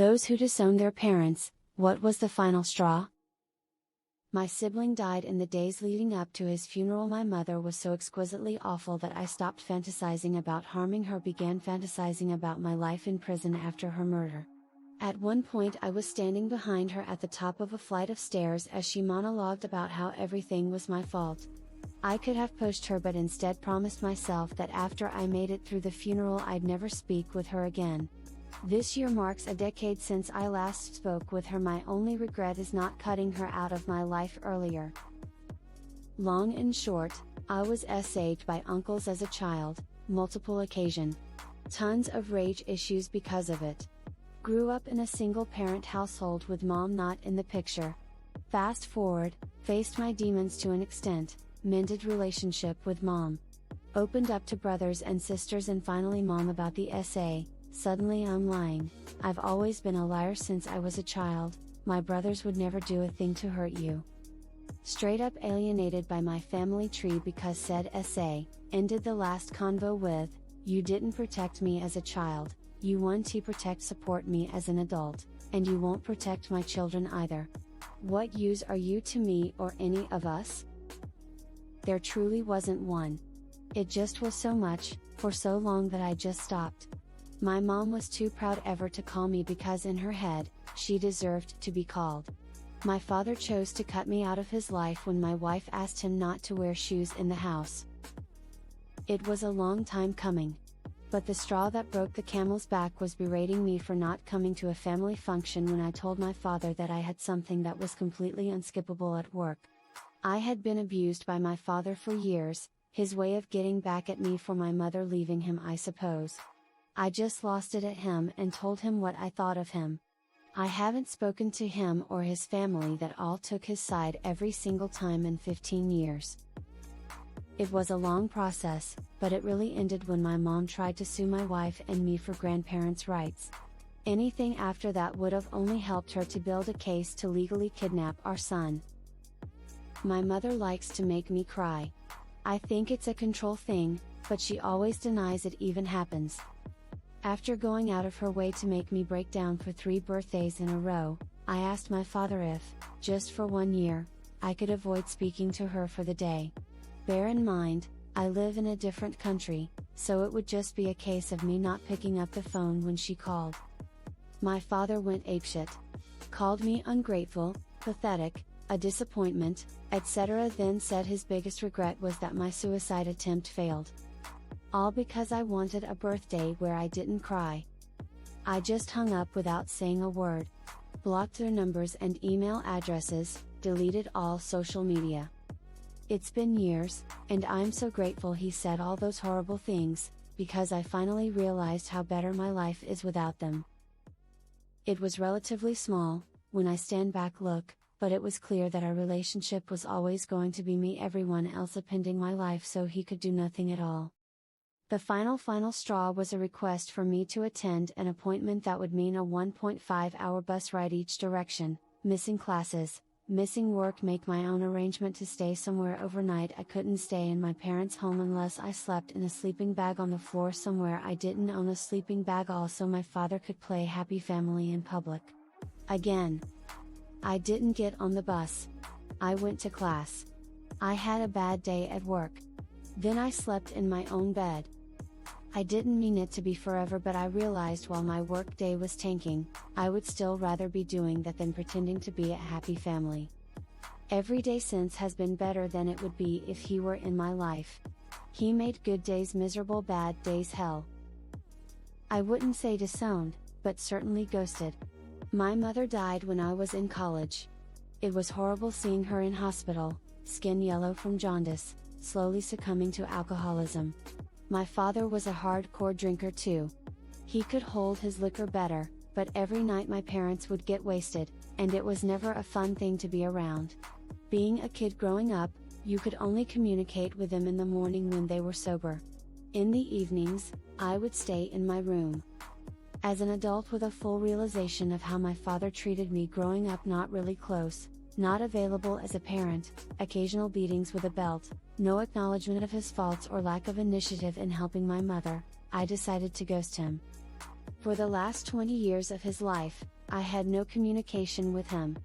Those who disown their parents, what was the final straw? My sibling died in the days leading up to his funeral. My mother was so exquisitely awful that I stopped fantasizing about harming her, began fantasizing about my life in prison after her murder. At one point I was standing behind her at the top of a flight of stairs as she monologued about how everything was my fault. I could have pushed her, but instead promised myself that after I made it through the funeral I'd never speak with her again. This year marks a decade since I last spoke with her. My only regret is not cutting her out of my life earlier. Long and short, I was SA'd by uncles as a child, multiple occasion. Tons of rage issues because of it. Grew up in a single parent household with mom not in the picture. Fast forward, faced my demons to an extent, mended relationship with mom. Opened up to brothers and sisters and finally mom about the SA. Suddenly I'm lying. I've always been a liar since I was a child. My brothers would never do a thing to hurt you. Straight up alienated by my family tree because said SA. Ended the last convo with, "You didn't protect me as a child, you won't protect support me as an adult, and you won't protect my children either. What use are you to me or any of us?" There truly wasn't one. It just was so much, for so long that I just stopped. My mom was too proud ever to call me because in her head, she deserved to be called. My father chose to cut me out of his life when my wife asked him not to wear shoes in the house. It was a long time coming. But the straw that broke the camel's back was berating me for not coming to a family function when I told my father that I had something that was completely unskippable at work. I had been abused by my father for years, his way of getting back at me for my mother leaving him, I suppose. I just lost it at him and told him what I thought of him. I haven't spoken to him or his family that all took his side every single time in 15 years. It was a long process, but it really ended when my mom tried to sue my wife and me for grandparents' rights. Anything after that would have only helped her to build a case to legally kidnap our son. My mother likes to make me cry. I think it's a control thing, but she always denies it even happens. After going out of her way to make me break down for 3 birthdays in a row, I asked my father if, just for 1 year, I could avoid speaking to her for the day. Bear in mind, I live in a different country, so it would just be a case of me not picking up the phone when she called. My father went apeshit. Called me ungrateful, pathetic, a disappointment, etc. Then said his biggest regret was that my suicide attempt failed. All because I wanted a birthday where I didn't cry. I just hung up without saying a word. Blocked their numbers and email addresses, deleted all social media. It's been years, and I'm so grateful he said all those horrible things, because I finally realized how better my life is without them. It was relatively small, when I stand back look, but it was clear that our relationship was always going to be me, everyone else appending my life so he could do nothing at all. The final straw was a request for me to attend an appointment that would mean a 1.5-hour bus ride each direction, missing classes, missing work, make my own arrangement to stay somewhere overnight. I couldn't stay in my parents' home unless I slept in a sleeping bag on the floor somewhere I didn't own a sleeping bag, also my father could play happy family in public. Again. I didn't get on the bus. I went to class. I had a bad day at work. Then I slept in my own bed. I didn't mean it to be forever, but I realized while my work day was tanking, I would still rather be doing that than pretending to be a happy family. Every day since has been better than it would be if he were in my life. He made good days miserable, bad days hell. I wouldn't say disowned, but certainly ghosted. My mother died when I was in college. It was horrible seeing her in hospital, skin yellow from jaundice, slowly succumbing to alcoholism. My father was a hardcore drinker too. He could hold his liquor better, but every night my parents would get wasted, and it was never a fun thing to be around. Being a kid growing up, you could only communicate with them in the morning when they were sober. In the evenings, I would stay in my room. As an adult with a full realization of how my father treated me growing up, not really close, not available as a parent, occasional beatings with a belt, no acknowledgement of his faults or lack of initiative in helping my mother, I decided to ghost him. For the last 20 years of his life, I had no communication with him.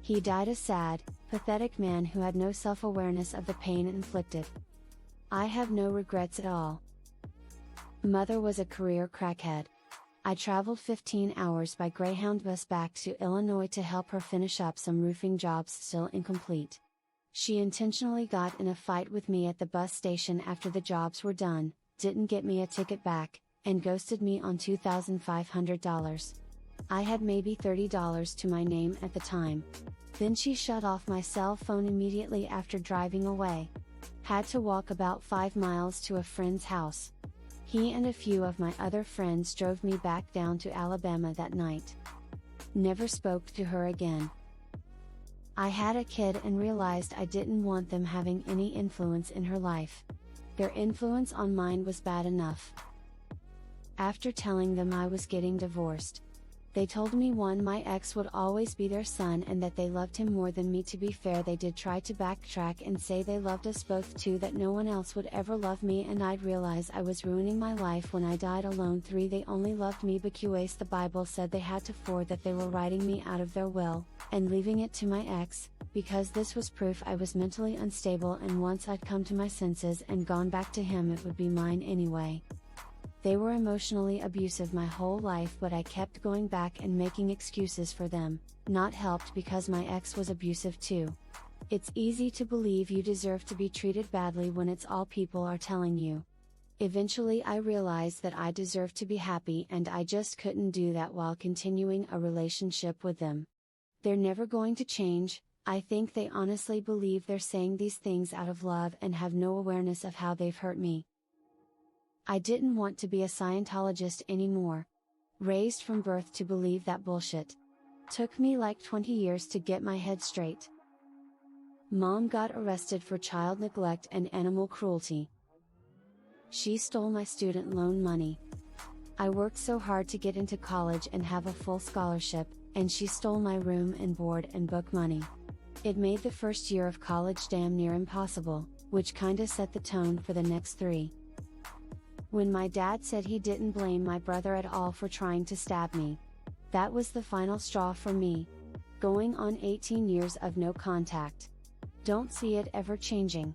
He died a sad, pathetic man who had no self-awareness of the pain inflicted. I have no regrets at all. Mother was a career crackhead. I traveled 15 hours by Greyhound bus back to Illinois to help her finish up some roofing jobs still incomplete. She intentionally got in a fight with me at the bus station after the jobs were done, didn't get me a ticket back, and ghosted me on $2,500. I had maybe $30 to my name at the time. Then she shut off my cell phone immediately after driving away. Had to walk about 5 miles to a friend's house. He and a few of my other friends drove me back down to Alabama that night. Never spoke to her again. I had a kid and realized I didn't want them having any influence in her life. Their influence on mine was bad enough. After telling them I was getting divorced, they told me my ex would always be their son and that they loved him more than me. To be fair, they did try to backtrack and say they loved us both too, that no one else would ever love me and I'd realize I was ruining my life when I died alone. 3. They only loved me because the Bible said they had to. 4. That they were writing me out of their will, and leaving it to my ex, because this was proof I was mentally unstable and once I'd come to my senses and gone back to him it would be mine anyway. They were emotionally abusive my whole life, but I kept going back and making excuses for them, not helped because my ex was abusive too. It's easy to believe you deserve to be treated badly when it's all people are telling you. Eventually I realized that I deserved to be happy and I just couldn't do that while continuing a relationship with them. They're never going to change. I think they honestly believe they're saying these things out of love and have no awareness of how they've hurt me. I didn't want to be a Scientologist anymore. Raised from birth to believe that bullshit. Took me like 20 years to get my head straight. Mom got arrested for child neglect and animal cruelty. She stole my student loan money. I worked so hard to get into college and have a full scholarship, and she stole my room and board and book money. It made the first year of college damn near impossible, which kinda set the tone for the next 3. When my dad said he didn't blame my brother at all for trying to stab me. That was the final straw for me. Going on 18 years of no contact. Don't see it ever changing.